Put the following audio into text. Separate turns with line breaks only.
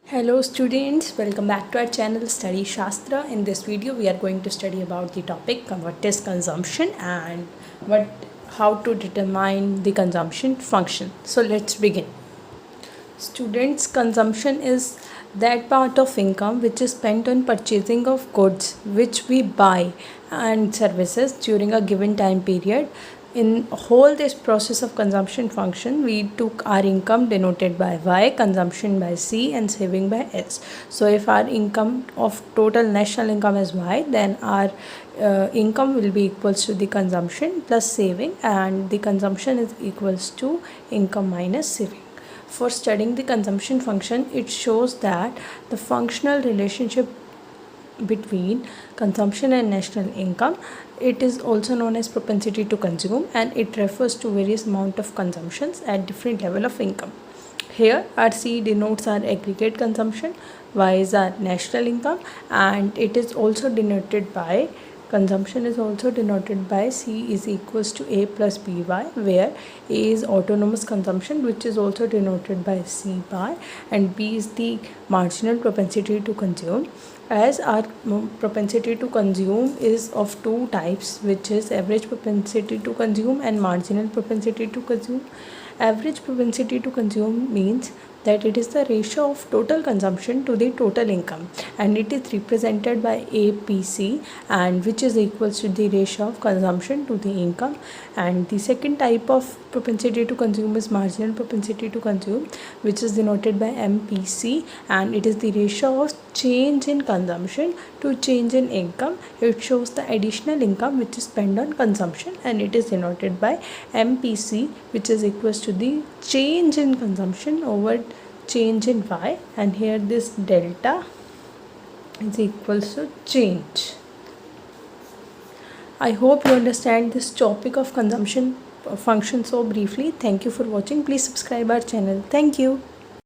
Hello students, welcome back to our channel Study Shastra. In this video we are going to study about the topic what is consumption and what how to determine the consumption function. So let's begin. Students, consumption is that part of income which is spent on purchasing of goods which we buy and services during a given time period. In whole this process of consumption function, we took our income denoted by Y, consumption by C and saving by S. So if our income of total national income is Y, then our income will be equals to the consumption plus saving, and the consumption is equals to income minus saving. For studying the consumption function, it shows that the functional relationship between consumption and national income, it is also known as propensity to consume, and it refers to various amount of consumptions at different level of income. Here our C denotes our aggregate consumption, Y is our national income, and it is also denoted by consumption is also denoted by C is equals to A plus BY, where A is autonomous consumption which is also denoted by C bar, and B is the marginal propensity to consume. As our propensity to consume is of two types, which is average propensity to consume and marginal propensity to consume. Average propensity to consume means that it is the ratio of total consumption to the total income, and it is represented by APC, and which is equals to the ratio of consumption to the income. And the second type of propensity to consume is marginal propensity to consume, which is denoted by MPC, and it is the ratio of change in consumption to change in income. It shows the additional income which is spent on consumption, and it is denoted by MPC, which is equals to the change in consumption over change in Y, and here this delta is equals to change. I hope you understand this topic of consumption function so briefly. Thank you for watching. Please subscribe our channel. Thank you.